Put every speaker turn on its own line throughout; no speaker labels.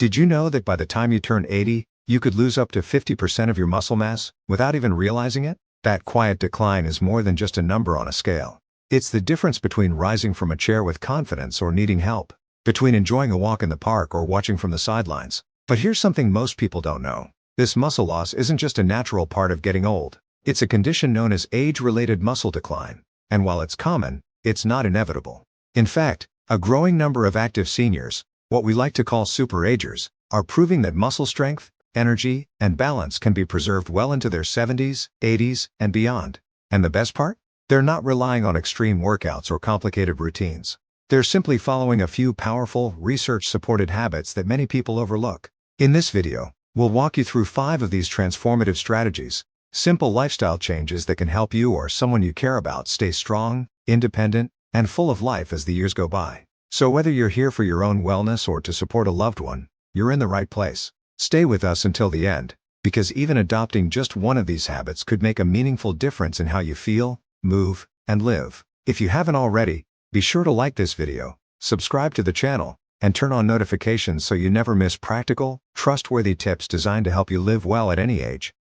Did you know that by the time you turn 80, you could lose up to 50% of your muscle mass without even realizing it? That quiet decline is more than just a number on a scale. It's the difference between rising from a chair with confidence or needing help, between enjoying a walk in the park or watching from the sidelines. But here's something most people don't know. This muscle loss isn't just a natural part of getting old. It's a condition known as age-related muscle decline. And while it's common, it's not inevitable. In fact, a growing number of active seniors, what we like to call superagers, are proving that muscle strength, energy, and balance can be preserved well into their 70s, 80s, and beyond. And the best part? They're not relying on extreme workouts or complicated routines. They're simply following a few powerful, research-supported habits that many people overlook. In this video, we'll walk you through 5 of these transformative strategies, simple lifestyle changes that can help you or someone you care about stay strong, independent, and full of life as the years go by. So whether you're here for your own wellness or to support a loved one, you're in the right place. Stay with us until the end, because even adopting just one of these habits could make a meaningful difference in how you feel, move, and live. If you haven't already, be sure to like this video, subscribe to the channel, and turn on notifications so you never miss practical, trustworthy tips designed to help you live well at any age.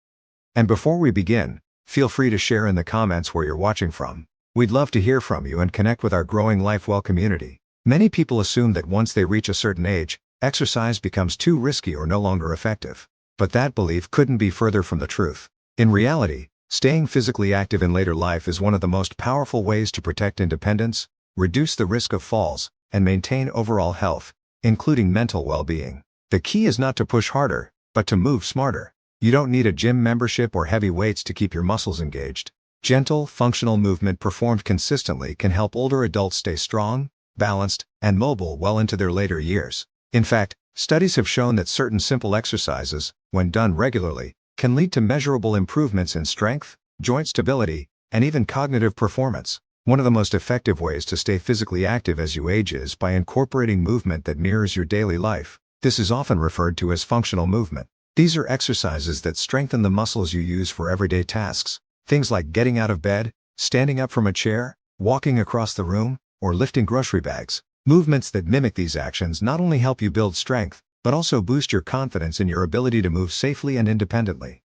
And before we begin, feel free to share in the comments where you're watching from. We'd love to hear from you and connect with our growing Lifewell community. Many people assume that once they reach a certain age, exercise becomes too risky or no longer effective. But that belief couldn't be further from the truth. In reality, staying physically active in later life is one of the most powerful ways to protect independence, reduce the risk of falls, and maintain overall health, including mental well-being. The key is not to push harder, but to move smarter. You don't need a gym membership or heavy weights to keep your muscles engaged. Gentle, functional movement performed consistently can help older adults stay strong, balanced, and mobile well into their later years. In fact, studies have shown that certain simple exercises, when done regularly, can lead to measurable improvements in strength, joint stability, and even cognitive performance. One of the most effective ways to stay physically active as you age is by incorporating movement that mirrors your daily life. This is often referred to as functional movement. These are exercises that strengthen the muscles you use for everyday tasks. Things like getting out of bed, standing up from a chair, walking across the room, or lifting grocery bags. Movements that mimic these actions not only help you build strength, but also boost your confidence in your ability to move safely and independently.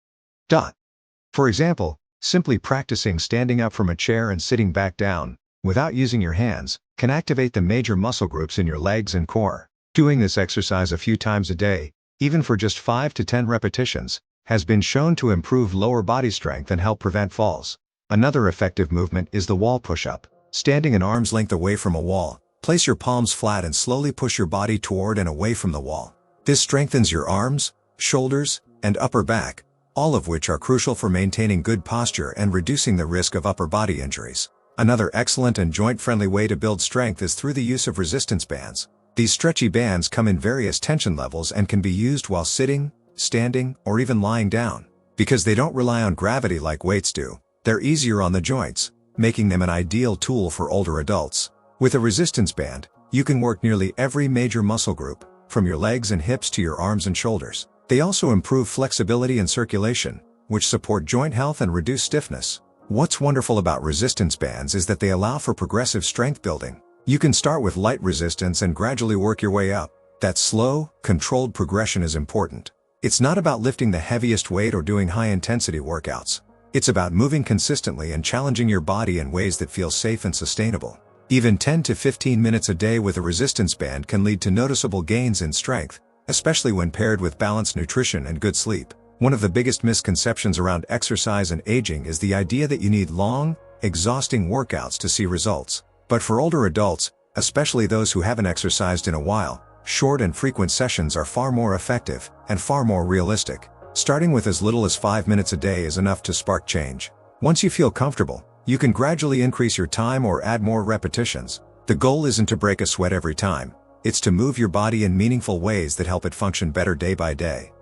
For example, simply practicing standing up from a chair and sitting back down, without using your hands, can activate the major muscle groups in your legs and core. Doing this exercise a few times a day, even for just 5 to 10 repetitions, has been shown to improve lower body strength and help prevent falls. Another effective movement is the wall push-up. Standing an arm's length away from a wall, place your palms flat and slowly push your body toward and away from the wall. This strengthens your arms, shoulders, and upper back, all of which are crucial for maintaining good posture and reducing the risk of upper body injuries. Another excellent and joint-friendly way to build strength is through the use of resistance bands. These stretchy bands come in various tension levels and can be used while sitting, standing, or even lying down. Because they don't rely on gravity like weights do, they're easier on the joints, making them an ideal tool for older adults. With a resistance band, you can work nearly every major muscle group, from your legs and hips to your arms and shoulders. They also improve flexibility and circulation, which support joint health and reduce stiffness. What's wonderful about resistance bands is that they allow for progressive strength building. You can start with light resistance and gradually work your way up. That slow, controlled progression is important. It's not about lifting the heaviest weight or doing high-intensity workouts. It's about moving consistently and challenging your body in ways that feel safe and sustainable. Even 10 to 15 minutes a day with a resistance band can lead to noticeable gains in strength, especially when paired with balanced nutrition and good sleep. One of the biggest misconceptions around exercise and aging is the idea that you need long, exhausting workouts to see results. But for older adults, especially those who haven't exercised in a while, short and frequent sessions are far more effective and far more realistic. Starting with as little as 5 minutes a day is enough to spark change. Once you feel comfortable, you can gradually increase your time or add more repetitions. The goal isn't to break a sweat every time. It's to move your body in meaningful ways that help it function better day by day.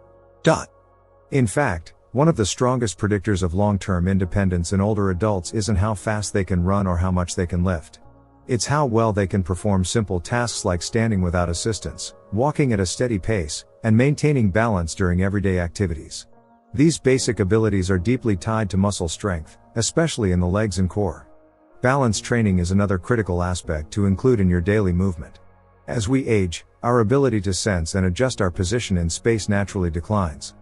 In fact, one of the strongest predictors of long-term independence in older adults isn't how fast they can run or how much they can lift. It's how well they can perform simple tasks like standing without assistance, walking at a steady pace, and maintaining balance during everyday activities. These basic abilities are deeply tied to muscle strength, especially in the legs and core. Balance training is another critical aspect to include in your daily movement. As we age, our ability to sense and adjust our position in space naturally declines.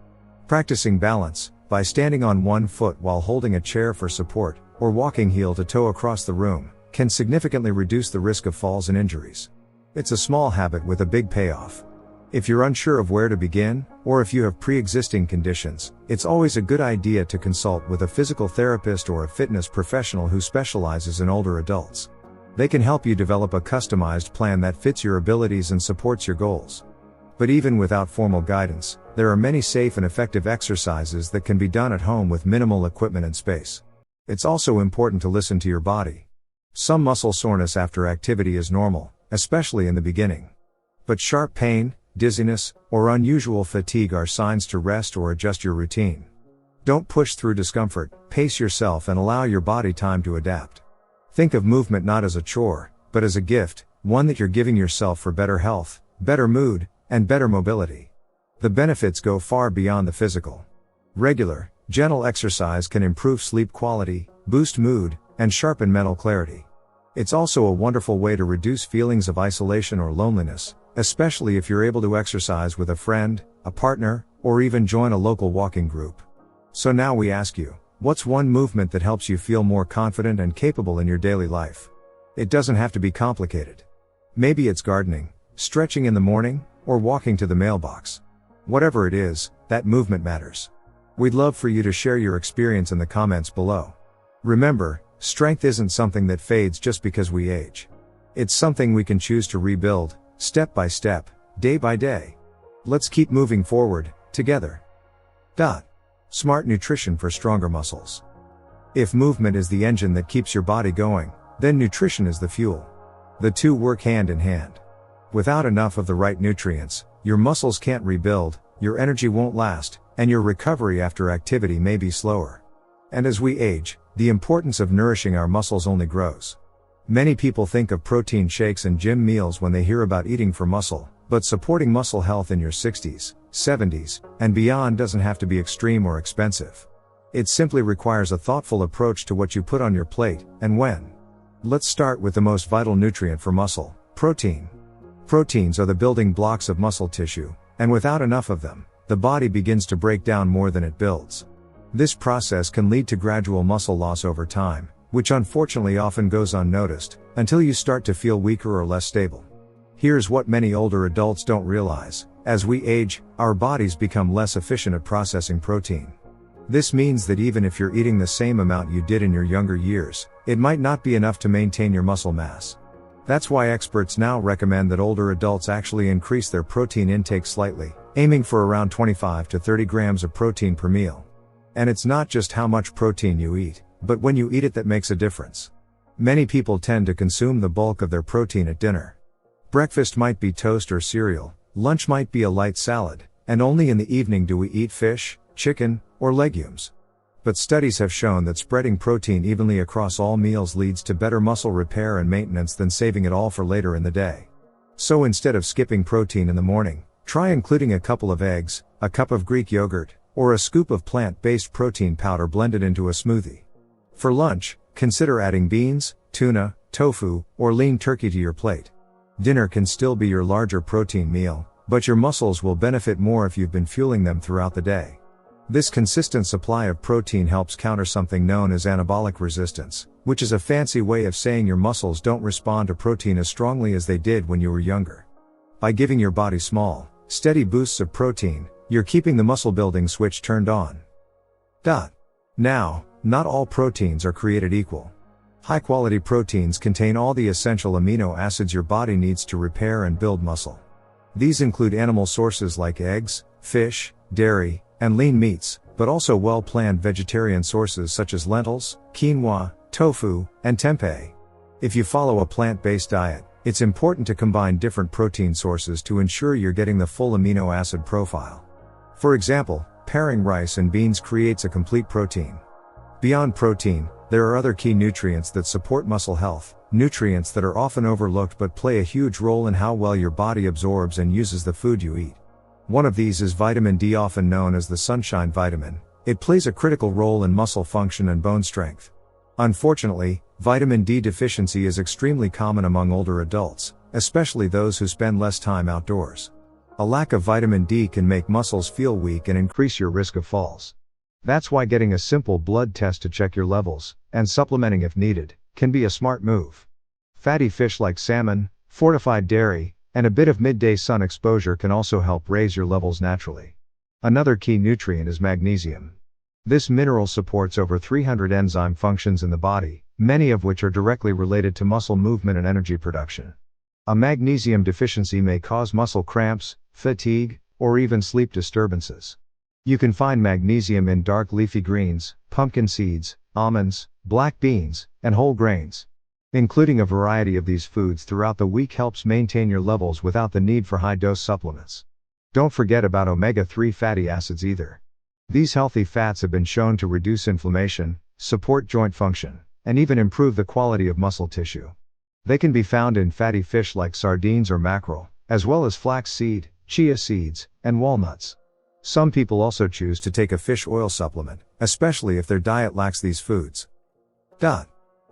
Practicing balance, by standing on one foot while holding a chair for support, or walking heel to toe across the room, can significantly reduce the risk of falls and injuries. It's a small habit with a big payoff. If you're unsure of where to begin, or if you have pre-existing conditions, it's always a good idea to consult with a physical therapist or a fitness professional who specializes in older adults. They can help you develop a customized plan that fits your abilities and supports your goals. But even without formal guidance, there are many safe and effective exercises that can be done at home with minimal equipment and space. It's also important to listen to your body. Some muscle soreness after activity is normal, especially in the beginning. But sharp pain, dizziness, or unusual fatigue are signs to rest or adjust your routine. Don't push through discomfort, pace yourself and allow your body time to adapt. Think of movement not as a chore, but as a gift, one that you're giving yourself for better health, better mood, and better mobility. The benefits go far beyond the physical. Regular, gentle exercise can improve sleep quality, boost mood, and sharpen mental clarity. It's also a wonderful way to reduce feelings of isolation or loneliness, especially if you're able to exercise with a friend, a partner, or even join a local walking group. So now we ask you, what's one movement that helps you feel more confident and capable in your daily life? It doesn't have to be complicated. Maybe it's gardening, stretching in the morning, or walking to the mailbox. Whatever it is, that movement matters. We'd love for you to share your experience in the comments below. Remember, strength isn't something that fades just because we age. It's something we can choose to rebuild, step by step, day by day. Let's keep moving forward, together. Smart nutrition for stronger muscles. If movement is the engine that keeps your body going, then nutrition is the fuel. The two work hand in hand. Without enough of the right nutrients, your muscles can't rebuild, your energy won't last, and your recovery after activity may be slower. And as we age, the importance of nourishing our muscles only grows. Many people think of protein shakes and gym meals when they hear about eating for muscle, but supporting muscle health in your 60s, 70s, and beyond doesn't have to be extreme or expensive. It simply requires a thoughtful approach to what you put on your plate, and when. Let's start with the most vital nutrient for muscle, protein. Proteins are the building blocks of muscle tissue, and without enough of them, the body begins to break down more than it builds. This process can lead to gradual muscle loss over time, which unfortunately often goes unnoticed, until you start to feel weaker or less stable. Here's what many older adults don't realize: as we age, our bodies become less efficient at processing protein. This means that even if you're eating the same amount you did in your younger years, it might not be enough to maintain your muscle mass. That's why experts now recommend that older adults actually increase their protein intake slightly, aiming for around 25 to 30 grams of protein per meal. And it's not just how much protein you eat, but when you eat it that makes a difference. Many people tend to consume the bulk of their protein at dinner. Breakfast might be toast or cereal, lunch might be a light salad, and only in the evening do we eat fish, chicken, or legumes. But studies have shown that spreading protein evenly across all meals leads to better muscle repair and maintenance than saving it all for later in the day. So instead of skipping protein in the morning, try including a couple of eggs, a cup of Greek yogurt, or a scoop of plant-based protein powder blended into a smoothie. For lunch, consider adding beans, tuna, tofu, or lean turkey to your plate. Dinner can still be your larger protein meal, but your muscles will benefit more if you've been fueling them throughout the day. This consistent supply of protein helps counter something known as anabolic resistance, which is a fancy way of saying your muscles don't respond to protein as strongly as they did when you were younger. By giving your body small, steady boosts of protein, you're keeping the muscle building switch turned on. Now, not all proteins are created equal. High-quality proteins contain all the essential amino acids your body needs to repair and build muscle. These include animal sources like eggs, fish, dairy, and lean meats, but also well-planned vegetarian sources such as lentils, quinoa, tofu, and tempeh. If you follow a plant-based diet, it's important to combine different protein sources to ensure you're getting the full amino acid profile. For example, pairing rice and beans creates a complete protein. Beyond protein, there are other key nutrients that support muscle health, nutrients that are often overlooked but play a huge role in how well your body absorbs and uses the food you eat. One of these is vitamin D, often known as the sunshine vitamin. It plays a critical role in muscle function and bone strength. Unfortunately, vitamin D deficiency is extremely common among older adults, especially those who spend less time outdoors. A lack of vitamin D can make muscles feel weak and increase your risk of falls. That's why getting a simple blood test to check your levels, and supplementing if needed, can be a smart move. Fatty fish like salmon, fortified dairy, and a bit of midday sun exposure can also help raise your levels naturally. Another key nutrient is magnesium. This mineral supports over 300 enzyme functions in the body, many of which are directly related to muscle movement and energy production. A magnesium deficiency may cause muscle cramps, fatigue, or even sleep disturbances. You can find magnesium in dark leafy greens, pumpkin seeds, almonds, black beans, and whole grains. Including a variety of these foods throughout the week helps maintain your levels without the need for high-dose supplements. Don't forget about omega-3 fatty acids either. These healthy fats have been shown to reduce inflammation, support joint function, and even improve the quality of muscle tissue. They can be found in fatty fish like sardines or mackerel, as well as flaxseed, chia seeds, and walnuts. Some people also choose to take a fish oil supplement, especially if their diet lacks these foods.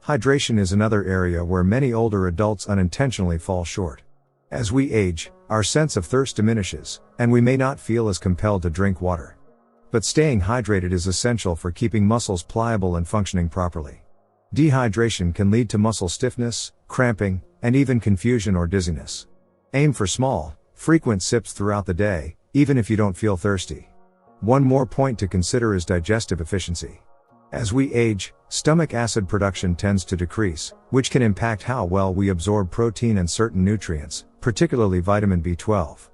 Hydration is another area where many older adults unintentionally fall short. As we age, our sense of thirst diminishes, and we may not feel as compelled to drink water. But staying hydrated is essential for keeping muscles pliable and functioning properly. Dehydration can lead to muscle stiffness, cramping, and even confusion or dizziness. Aim for small, frequent sips throughout the day, even if you don't feel thirsty. One more point to consider is digestive efficiency. As we age, stomach acid production tends to decrease, which can impact how well we absorb protein and certain nutrients, particularly vitamin B12.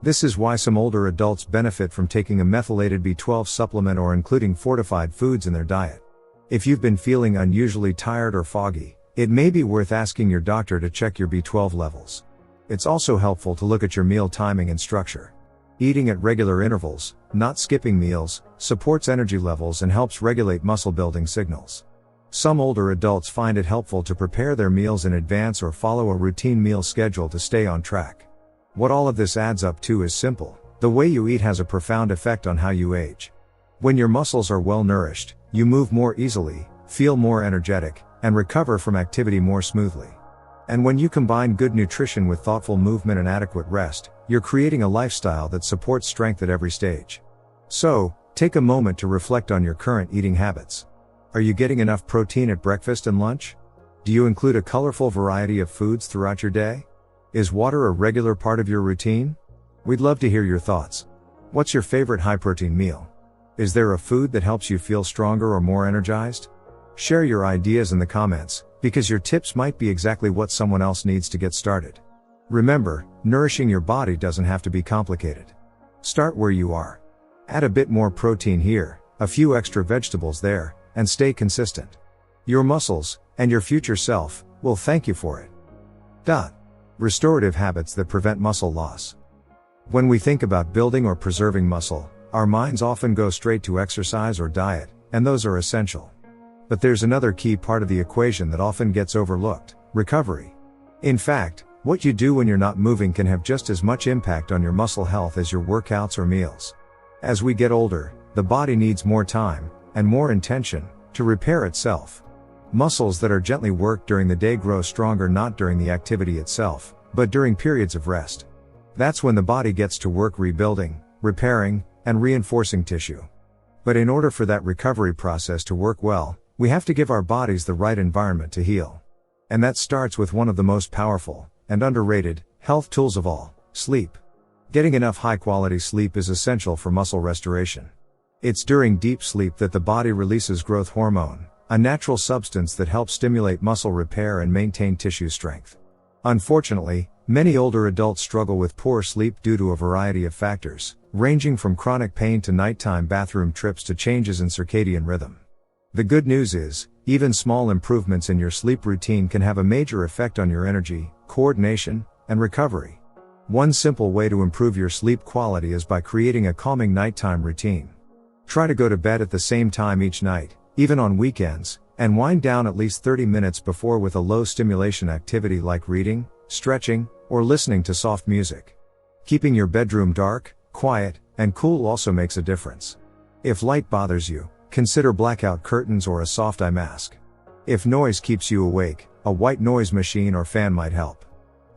This is why some older adults benefit from taking a methylated B12 supplement or including fortified foods in their diet. If you've been feeling unusually tired or foggy, it may be worth asking your doctor to check your B12 levels. It's also helpful to look at your meal timing and structure. Eating at regular intervals, not skipping meals, supports energy levels and helps regulate muscle building signals. Some older adults find it helpful to prepare their meals in advance or follow a routine meal schedule to stay on track. What all of this adds up to is simple: the way you eat has a profound effect on how you age. When your muscles are well nourished, you move more easily, feel more energetic, and recover from activity more smoothly. And when you combine good nutrition with thoughtful movement and adequate rest, you're creating a lifestyle that supports strength at every stage. So, take a moment to reflect on your current eating habits. Are you getting enough protein at breakfast and lunch? Do you include a colorful variety of foods throughout your day? Is water a regular part of your routine? We'd love to hear your thoughts. What's your favorite high-protein meal? Is there a food that helps you feel stronger or more energized? Share your ideas in the comments, because your tips might be exactly what someone else needs to get started. Remember, nourishing your body doesn't have to be complicated. Start where you are. Add a bit more protein here, a few extra vegetables there, and stay consistent. Your muscles, and your future self, will thank you for it. Restorative habits that prevent muscle loss. When we think about building or preserving muscle, our minds often go straight to exercise or diet, and those are essential. But there's another key part of the equation that often gets overlooked: recovery. In fact, what you do when you're not moving can have just as much impact on your muscle health as your workouts or meals. As we get older, the body needs more time, and more intention, to repair itself. Muscles that are gently worked during the day grow stronger not during the activity itself, but during periods of rest. That's when the body gets to work rebuilding, repairing, and reinforcing tissue. But in order for that recovery process to work well, we have to give our bodies the right environment to heal. And that starts with one of the most powerful, and underrated, health tools of all: sleep. Getting enough high-quality sleep is essential for muscle restoration. It's during deep sleep that the body releases growth hormone, a natural substance that helps stimulate muscle repair and maintain tissue strength. Unfortunately, many older adults struggle with poor sleep due to a variety of factors, ranging from chronic pain to nighttime bathroom trips to changes in circadian rhythm. The good news is, even small improvements in your sleep routine can have a major effect on your energy, coordination, and recovery. One simple way to improve your sleep quality is by creating a calming nighttime routine. Try to go to bed at the same time each night, even on weekends, and wind down at least 30 minutes before with a low stimulation activity like reading, stretching, or listening to soft music. Keeping your bedroom dark, quiet, and cool also makes a difference. If light bothers you, consider blackout curtains or a soft eye mask. If noise keeps you awake, a white noise machine or fan might help.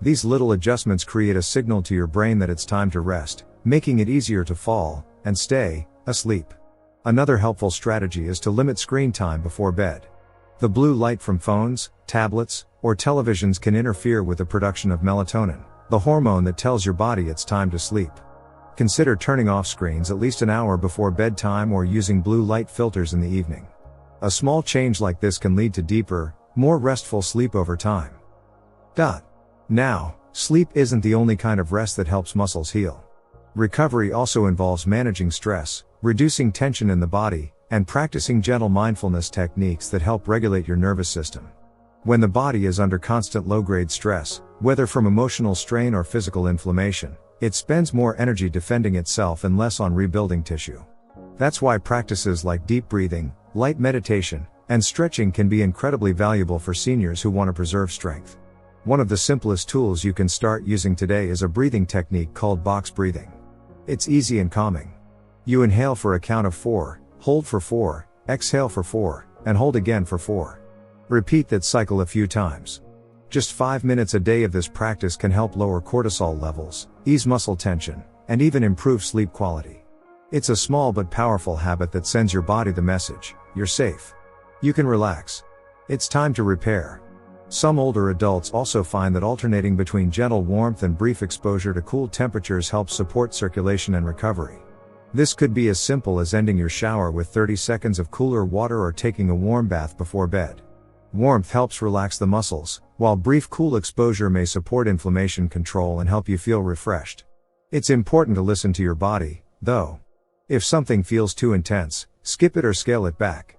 These little adjustments create a signal to your brain that it's time to rest, making it easier to fall and stay asleep. Another helpful strategy is to limit screen time before bed. The blue light from phones, tablets, or televisions can interfere with the production of melatonin, the hormone that tells your body it's time to sleep. Consider turning off screens at least an hour before bedtime or using blue light filters in the evening. A small change like this can lead to deeper, more restful sleep over time. Now, sleep isn't the only kind of rest that helps muscles heal. Recovery also involves managing stress, reducing tension in the body, and practicing gentle mindfulness techniques that help regulate your nervous system. When the body is under constant low-grade stress, whether from emotional strain or physical inflammation, it spends more energy defending itself and less on rebuilding tissue. That's why practices like deep breathing, light meditation, and stretching can be incredibly valuable for seniors who want to preserve strength. One of the simplest tools you can start using today is a breathing technique called box breathing. It's easy and calming. You inhale for a count of 4, hold for 4, exhale for 4, and hold again for 4. Repeat that cycle a few times. Just 5 minutes a day of this practice can help lower cortisol levels, ease muscle tension, and even improve sleep quality. It's a small but powerful habit that sends your body the message, you're safe. You can relax. It's time to repair. Some older adults also find that alternating between gentle warmth and brief exposure to cool temperatures helps support circulation and recovery. This could be as simple as ending your shower with 30 seconds of cooler water or taking a warm bath before bed. Warmth helps relax the muscles, while brief cool exposure may support inflammation control and help you feel refreshed. It's important to listen to your body, though. If something feels too intense, skip it or scale it back.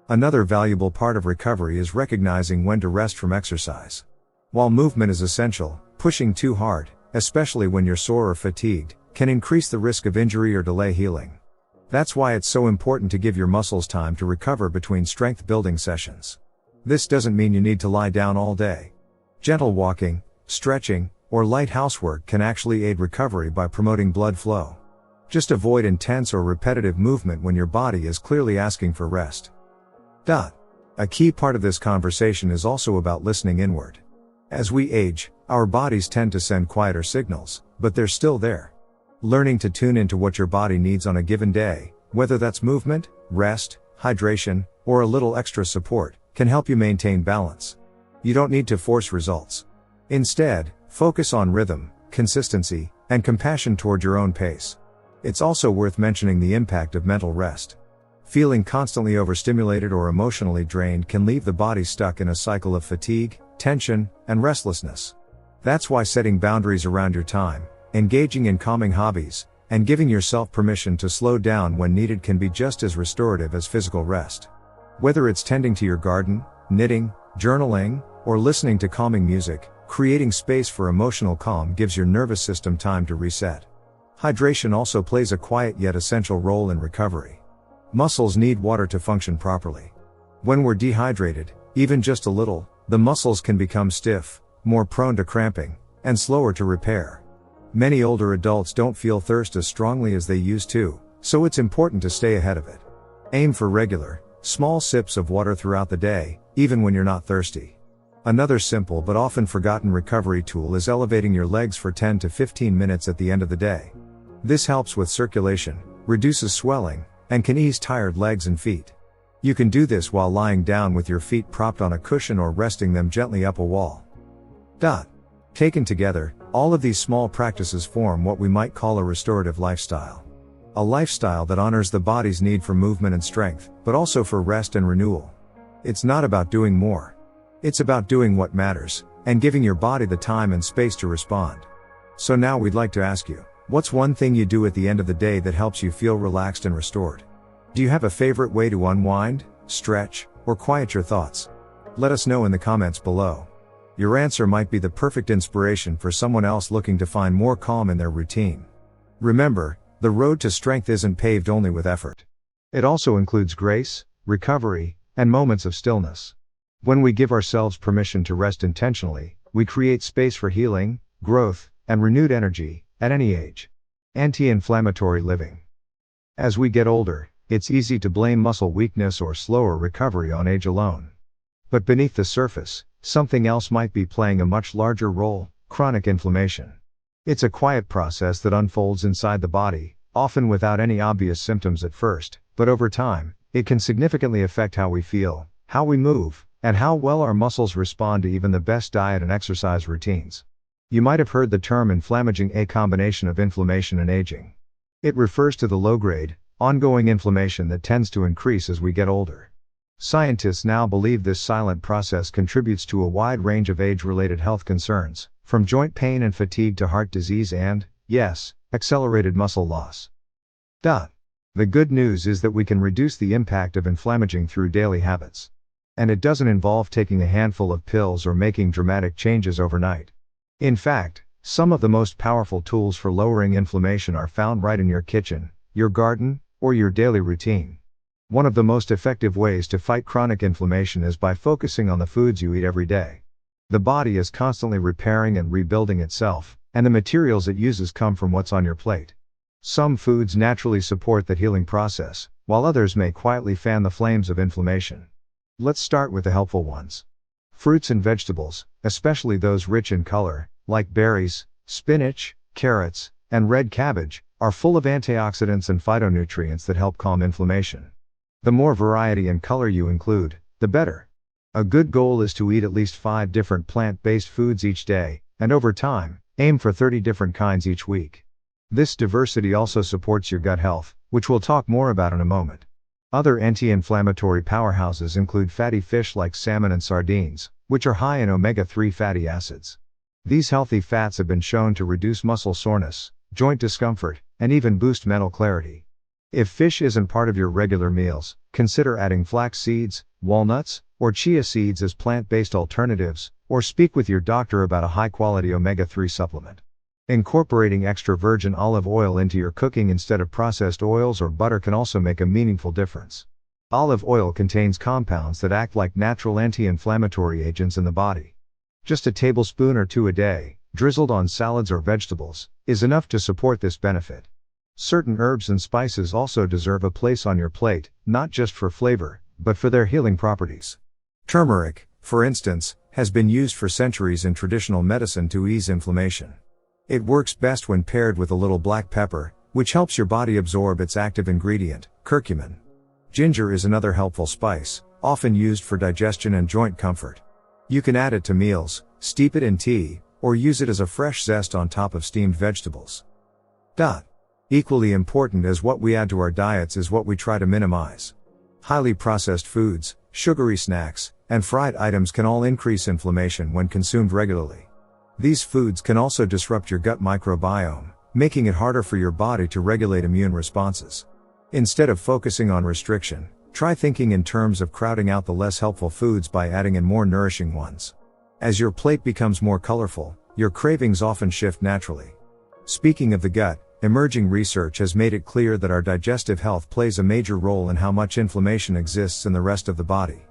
Another valuable part of recovery is recognizing when to rest from exercise. While movement is essential, pushing too hard, especially when you're sore or fatigued, can increase the risk of injury or delay healing. That's why it's so important to give your muscles time to recover between strength-building sessions. This doesn't mean you need to lie down all day. Gentle walking, stretching, or light housework can actually aid recovery by promoting blood flow. Just avoid intense or repetitive movement when your body is clearly asking for rest. A key part of this conversation is also about listening inward. As we age, our bodies tend to send quieter signals, but they're still there. Learning to tune into what your body needs on a given day, whether that's movement, rest, hydration, or a little extra support, can help you maintain balance. You don't need to force results. Instead, focus on rhythm, consistency, and compassion toward your own pace. It's also worth mentioning the impact of mental rest. Feeling constantly overstimulated or emotionally drained can leave the body stuck in a cycle of fatigue, tension, and restlessness. That's why setting boundaries around your time, engaging in calming hobbies, and giving yourself permission to slow down when needed can be just as restorative as physical rest. Whether it's tending to your garden, knitting, journaling, or listening to calming music, creating space for emotional calm gives your nervous system time to reset. Hydration also plays a quiet yet essential role in recovery. Muscles need water to function properly. When we're dehydrated, even just a little, the muscles can become stiff, more prone to cramping, and slower to repair. Many older adults don't feel thirst as strongly as they used to, so it's important to stay ahead of it. Aim for regular, small sips of water throughout the day, even when you're not thirsty. Another simple but often forgotten recovery tool is elevating your legs for 10 to 15 minutes at the end of the day. This helps with circulation, reduces swelling, and can ease tired legs and feet. You can do this while lying down with your feet propped on a cushion or resting them gently up a wall. Taken together, all of these small practices form what we might call a restorative lifestyle. A lifestyle that honors the body's need for movement and strength, but also for rest and renewal. It's not about doing more. It's about doing what matters, and giving your body the time and space to respond. So now we'd like to ask you, what's one thing you do at the end of the day that helps you feel relaxed and restored? Do you have a favorite way to unwind, stretch, or quiet your thoughts? Let us know in the comments below. Your answer might be the perfect inspiration for someone else looking to find more calm in their routine. Remember, the road to strength isn't paved only with effort. It also includes grace, recovery, and moments of stillness. When we give ourselves permission to rest intentionally, we create space for healing, growth, and renewed energy, at any age. Anti-inflammatory living. As we get older, it's easy to blame muscle weakness or slower recovery on age alone. But beneath the surface, something else might be playing a much larger role: Chronic inflammation. It's a quiet process that unfolds inside the body, often without any obvious symptoms at first, but over time, it can significantly affect how we feel, how we move, and how well our muscles respond to even the best diet and exercise routines. You might have heard the term inflammaging, a combination of inflammation and aging. It refers to the low-grade, ongoing inflammation that tends to increase as we get older. Scientists now believe this silent process contributes to a wide range of age-related health concerns, from joint pain and fatigue to heart disease and, yes, accelerated muscle loss. The good news is that we can reduce the impact of inflammaging through daily habits. And it doesn't involve taking a handful of pills or making dramatic changes overnight. In fact, some of the most powerful tools for lowering inflammation are found right in your kitchen, your garden, or your daily routine. One of the most effective ways to fight chronic inflammation is by focusing on the foods you eat every day. The body is constantly repairing and rebuilding itself, and the materials it uses come from what's on your plate. Some foods naturally support that healing process, while others may quietly fan the flames of inflammation. Let's start with the helpful ones. Fruits and vegetables, especially those rich in color, like berries, spinach, carrots, and red cabbage, are full of antioxidants and phytonutrients that help calm inflammation. The more variety and color you include, the better. A good goal is to eat at least 5 different plant-based foods each day, and over time, aim for 30 different kinds each week. This diversity also supports your gut health, which we'll talk more about in a moment. Other anti-inflammatory powerhouses include fatty fish like salmon and sardines, which are high in omega-3 fatty acids. These healthy fats have been shown to reduce muscle soreness, joint discomfort, and even boost mental clarity. If fish isn't part of your regular meals, consider adding flax seeds, walnuts, or chia seeds as plant-based alternatives, or speak with your doctor about a high-quality omega-3 supplement. Incorporating extra virgin olive oil into your cooking instead of processed oils or butter can also make a meaningful difference. Olive oil contains compounds that act like natural anti-inflammatory agents in the body. Just a tablespoon or 2 a day, drizzled on salads or vegetables, is enough to support this benefit. Certain herbs and spices also deserve a place on your plate, not just for flavor, but for their healing properties. Turmeric, for instance, has been used for centuries in traditional medicine to ease inflammation. It works best when paired with a little black pepper, which helps your body absorb its active ingredient, curcumin. Ginger is another helpful spice, often used for digestion and joint comfort. You can add it to meals, steep it in tea, or use it as a fresh zest on top of steamed vegetables. Equally important as what we add to our diets is what we try to minimize. Highly processed foods, sugary snacks, and fried items can all increase inflammation when consumed regularly. These foods can also disrupt your gut microbiome, making it harder for your body to regulate immune responses. Instead of focusing on restriction, try thinking in terms of crowding out the less helpful foods by adding in more nourishing ones. As your plate becomes more colorful, your cravings often shift naturally. Speaking of the gut, emerging research has made it clear that our digestive health plays a major role in how much inflammation exists in the rest of the body.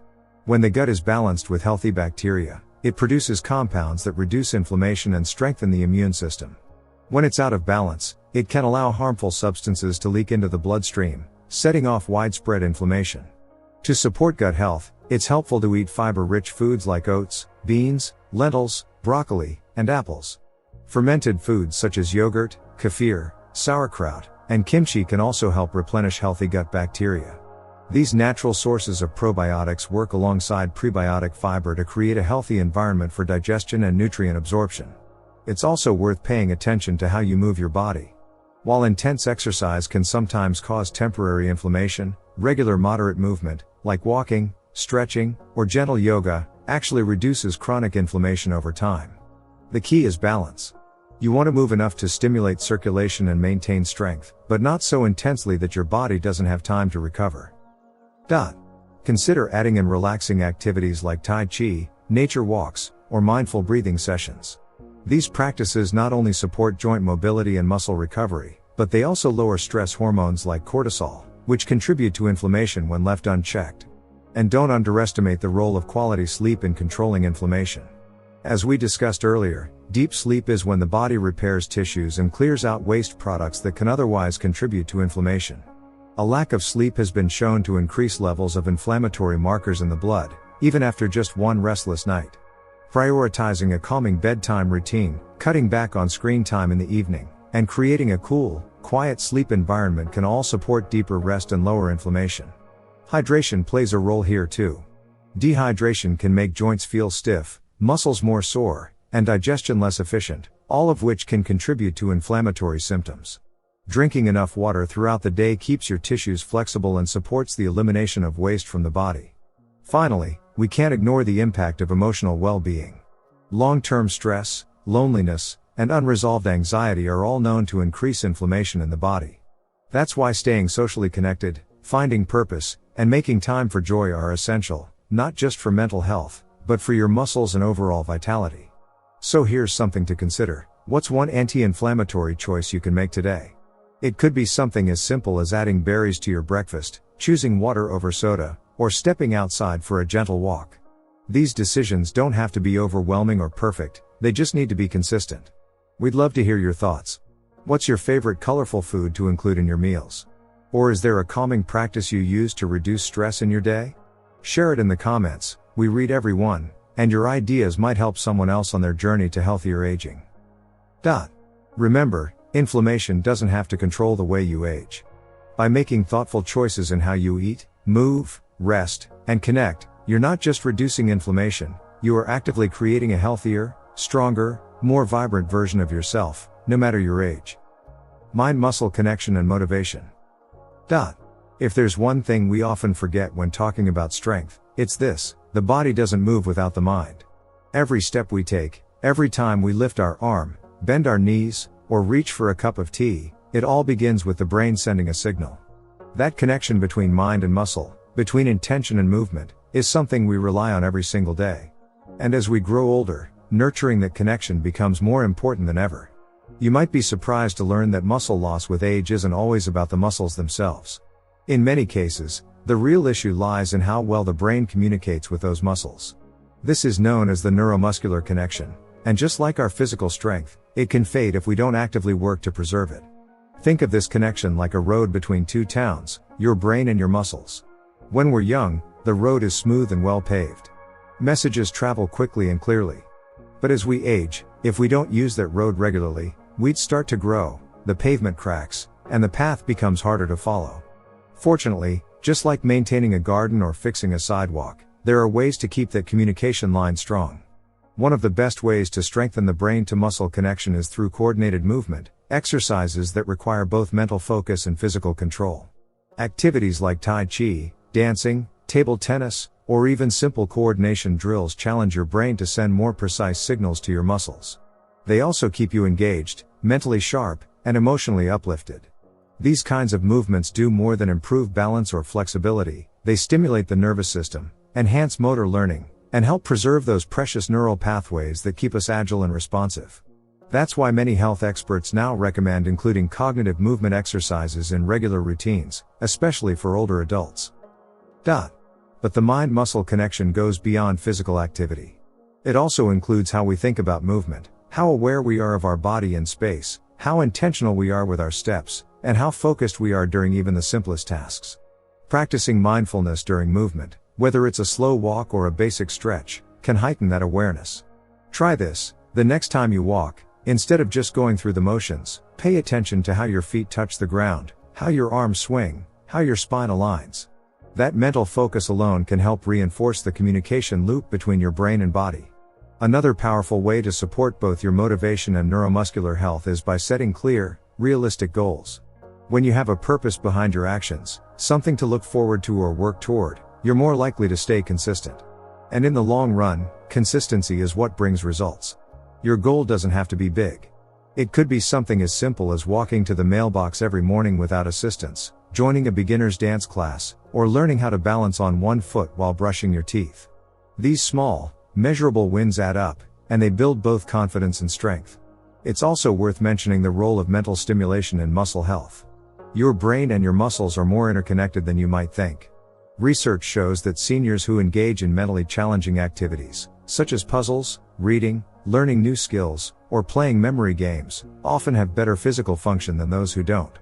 When the gut is balanced with healthy bacteria, it produces compounds that reduce inflammation and strengthen the immune system. When it's out of balance, it can allow harmful substances to leak into the bloodstream, setting off widespread inflammation. To support gut health, it's helpful to eat fiber-rich foods like oats, beans, lentils, broccoli, and apples. Fermented foods such as yogurt, kefir, sauerkraut, and kimchi can also help replenish healthy gut bacteria. These natural sources of probiotics work alongside prebiotic fiber to create a healthy environment for digestion and nutrient absorption. It's also worth paying attention to how you move your body. While intense exercise can sometimes cause temporary inflammation, regular moderate movement, like walking, stretching, or gentle yoga, actually reduces chronic inflammation over time. The key is balance. You want to move enough to stimulate circulation and maintain strength, but not so intensely that your body doesn't have time to recover. Consider adding in relaxing activities like Tai Chi, nature walks, or mindful breathing sessions. These practices not only support joint mobility and muscle recovery, but they also lower stress hormones like cortisol, which contribute to inflammation when left unchecked. And don't underestimate the role of quality sleep in controlling inflammation. As we discussed earlier, deep sleep is when the body repairs tissues and clears out waste products that can otherwise contribute to inflammation. A lack of sleep has been shown to increase levels of inflammatory markers in the blood, even after just one restless night. Prioritizing a calming bedtime routine, cutting back on screen time in the evening, and creating a cool, quiet sleep environment can all support deeper rest and lower inflammation. Hydration plays a role here too. Dehydration can make joints feel stiff, muscles more sore, and digestion less efficient, all of which can contribute to inflammatory symptoms. Drinking enough water throughout the day keeps your tissues flexible and supports the elimination of waste from the body. Finally, we can't ignore the impact of emotional well-being. Long-term stress, loneliness, and unresolved anxiety are all known to increase inflammation in the body. That's why staying socially connected, finding purpose, and making time for joy are essential, not just for mental health, but for your muscles and overall vitality. So here's something to consider. What's one anti-inflammatory choice you can make today? It could be something as simple as adding berries to your breakfast, choosing water over soda, or stepping outside for a gentle walk. These decisions don't have to be overwhelming or perfect, they just need to be consistent. We'd love to hear your thoughts. What's your favorite colorful food to include in your meals? Or is there a calming practice you use to reduce stress in your day? Share it in the comments, we read every one, and your ideas might help someone else on their journey to healthier aging. Remember, inflammation doesn't have to control the way you age. By making thoughtful choices in how you eat, move, rest, and connect, you're not just reducing inflammation, you are actively creating a healthier, stronger, more vibrant version of yourself, no matter your age. Mind-muscle connection and motivation. If there's one thing we often forget when talking about strength, it's this: the body doesn't move without the mind. Every step we take, every time we lift our arm, bend our knees, or reach for a cup of tea, it all begins with the brain sending a signal. That connection between mind and muscle, between intention and movement, is something we rely on every single day. And as we grow older, nurturing that connection becomes more important than ever. You might be surprised to learn that muscle loss with age isn't always about the muscles themselves. In many cases, the real issue lies in how well the brain communicates with those muscles. This is known as the neuromuscular connection, and just like our physical strength, it can fade if we don't actively work to preserve it. Think of this connection like a road between two towns, your brain and your muscles. When we're young, the road is smooth and well paved. Messages travel quickly and clearly. But as we age, if we don't use that road regularly, we'd start to grow, the pavement cracks, and the path becomes harder to follow. Fortunately, just like maintaining a garden or fixing a sidewalk, there are ways to keep that communication line strong. One of the best ways to strengthen the brain-to-muscle connection is through coordinated movement, exercises that require both mental focus and physical control. Activities like Tai Chi, dancing, table tennis, or even simple coordination drills challenge your brain to send more precise signals to your muscles. They also keep you engaged, mentally sharp, and emotionally uplifted. These kinds of movements do more than improve balance or flexibility, they stimulate the nervous system, enhance motor learning, and help preserve those precious neural pathways that keep us agile and responsive. That's why many health experts now recommend including cognitive movement exercises in regular routines, especially for older adults. But the mind-muscle connection goes beyond physical activity. It also includes how we think about movement, how aware we are of our body and space, how intentional we are with our steps, and how focused we are during even the simplest tasks. Practicing mindfulness during movement, whether it's a slow walk or a basic stretch, can heighten that awareness. Try this: the next time you walk, instead of just going through the motions, pay attention to how your feet touch the ground, how your arms swing, how your spine aligns. That mental focus alone can help reinforce the communication loop between your brain and body. Another powerful way to support both your motivation and neuromuscular health is by setting clear, realistic goals. When you have a purpose behind your actions, something to look forward to or work toward, you're more likely to stay consistent. And in the long run, consistency is what brings results. Your goal doesn't have to be big. It could be something as simple as walking to the mailbox every morning without assistance, joining a beginner's dance class, or learning how to balance on one foot while brushing your teeth. These small, measurable wins add up, and they build both confidence and strength. It's also worth mentioning the role of mental stimulation in muscle health. Your brain and your muscles are more interconnected than you might think. Research shows that seniors who engage in mentally challenging activities, such as puzzles, reading, learning new skills, or playing memory games, often have better physical function than those who don't.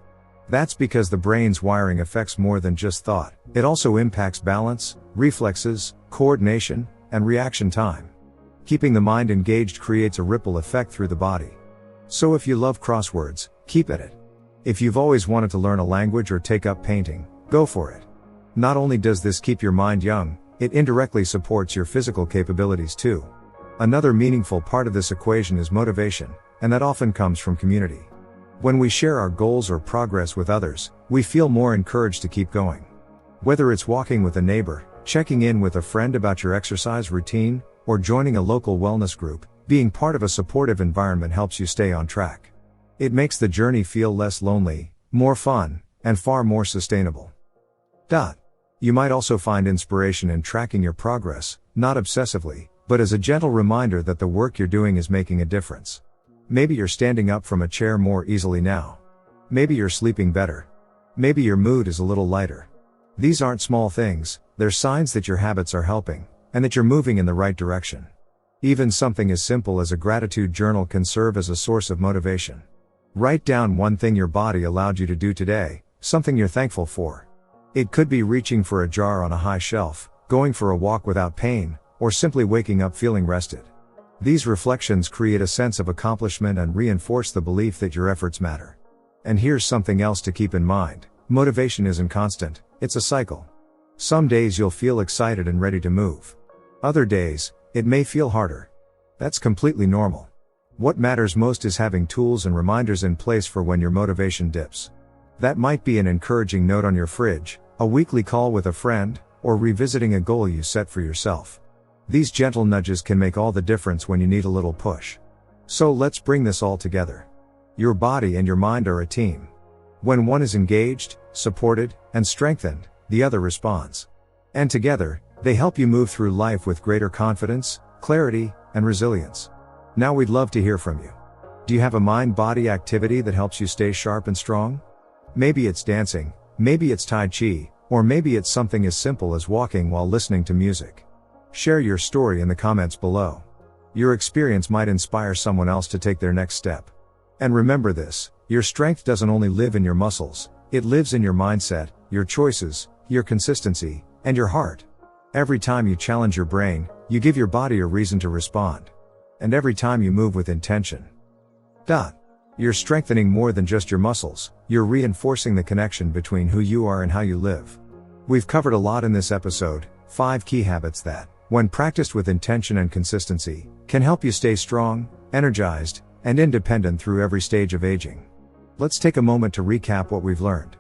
That's because the brain's wiring affects more than just thought. It also impacts balance, reflexes, coordination, and reaction time. Keeping the mind engaged creates a ripple effect through the body. So if you love crosswords, keep at it. If you've always wanted to learn a language or take up painting, go for it. Not only does this keep your mind young, it indirectly supports your physical capabilities too. Another meaningful part of this equation is motivation, and that often comes from community. When we share our goals or progress with others, we feel more encouraged to keep going. Whether it's walking with a neighbor, checking in with a friend about your exercise routine, or joining a local wellness group, being part of a supportive environment helps you stay on track. It makes the journey feel less lonely, more fun, and far more sustainable. You might also find inspiration in tracking your progress, not obsessively, but as a gentle reminder that the work you're doing is making a difference. Maybe you're standing up from a chair more easily now. Maybe you're sleeping better. Maybe your mood is a little lighter. These aren't small things, they're signs that your habits are helping, and that you're moving in the right direction. Even something as simple as a gratitude journal can serve as a source of motivation. Write down one thing your body allowed you to do today, something you're thankful for. It could be reaching for a jar on a high shelf, going for a walk without pain, or simply waking up feeling rested. These reflections create a sense of accomplishment and reinforce the belief that your efforts matter. And here's something else to keep in mind: motivation isn't constant, it's a cycle. Some days you'll feel excited and ready to move. Other days, it may feel harder. That's completely normal. What matters most is having tools and reminders in place for when your motivation dips. That might be an encouraging note on your fridge, a weekly call with a friend, or revisiting a goal you set for yourself. These gentle nudges can make all the difference when you need a little push. So let's bring this all together. Your body and your mind are a team. When one is engaged, supported, and strengthened, the other responds. And together, they help you move through life with greater confidence, clarity, and resilience. Now we'd love to hear from you. Do you have a mind-body activity that helps you stay sharp and strong? Maybe it's dancing, maybe it's Tai Chi, or maybe it's something as simple as walking while listening to music. Share your story in the comments below. Your experience might inspire someone else to take their next step. And remember this: your strength doesn't only live in your muscles, it lives in your mindset, your choices, your consistency, and your heart. Every time you challenge your brain, you give your body a reason to respond. And every time you move with intention, you're strengthening more than just your muscles, you're reinforcing the connection between who you are and how you live. We've covered a lot in this episode: 5 key habits that, when practiced with intention and consistency, can help you stay strong, energized, and independent through every stage of aging. Let's take a moment to recap what we've learned.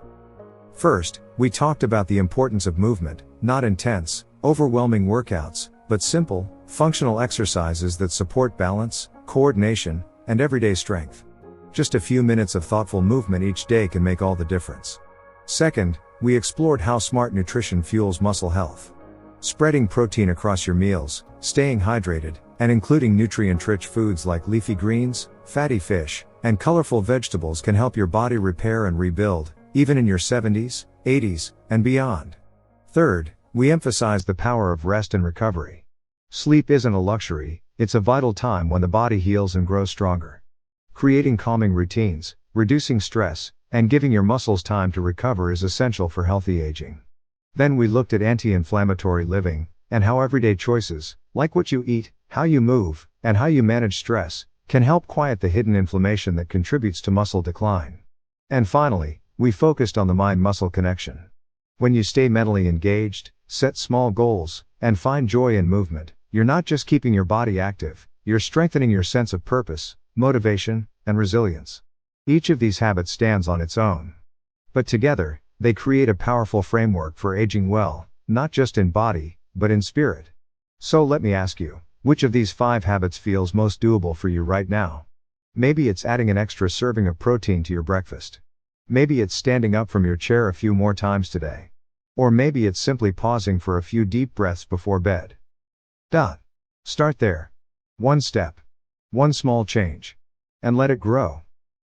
First, we talked about the importance of movement, not intense, overwhelming workouts, but simple, functional exercises that support balance, coordination, and everyday strength. Just a few minutes of thoughtful movement each day can make all the difference. Second, we explored how smart nutrition fuels muscle health. Spreading protein across your meals, staying hydrated, and including nutrient-rich foods like leafy greens, fatty fish, and colorful vegetables can help your body repair and rebuild, even in your 70s, 80s, and beyond. Third, we emphasized the power of rest and recovery. Sleep isn't a luxury, it's a vital time when the body heals and grows stronger. Creating calming routines, reducing stress, and giving your muscles time to recover is essential for healthy aging. Then we looked at anti-inflammatory living, and how everyday choices, like what you eat, how you move, and how you manage stress, can help quiet the hidden inflammation that contributes to muscle decline. And finally, we focused on the mind-muscle connection. When you stay mentally engaged, set small goals, and find joy in movement, you're not just keeping your body active, you're strengthening your sense of purpose, motivation, and resilience. Each of these habits stands on its own. But together, they create a powerful framework for aging well, not just in body, but in spirit. So let me ask you, which of these 5 habits feels most doable for you right now? Maybe it's adding an extra serving of protein to your breakfast. Maybe it's standing up from your chair a few more times today. Or maybe it's simply pausing for a few deep breaths before bed. Start there. One step. One small change. And let it grow.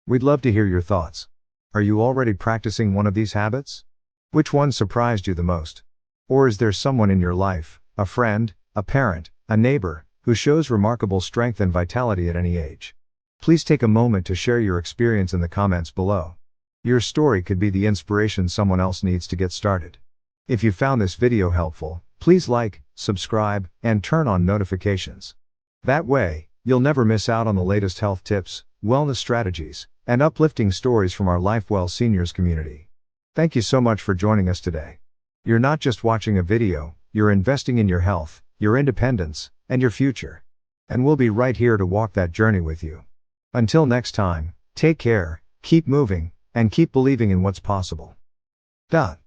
We'd love to hear your thoughts. Are you already practicing one of these habits? Which one surprised you the most? Or is there someone in your life, a friend, a parent, a neighbor, who shows remarkable strength and vitality at any age? Please take a moment to share your experience in the comments below. Your story could be the inspiration someone else needs to get started. If you found this video helpful, please like, subscribe, and turn on notifications. That way, you'll never miss out on the latest health tips, wellness strategies, and uplifting stories from our Lifewell seniors community. Thank you so much for joining us today. You're not just watching a video, you're investing in your health, your independence, and your future. And we'll be right here to walk that journey with you. Until next time, take care, keep moving, and keep believing in what's possible. Dot.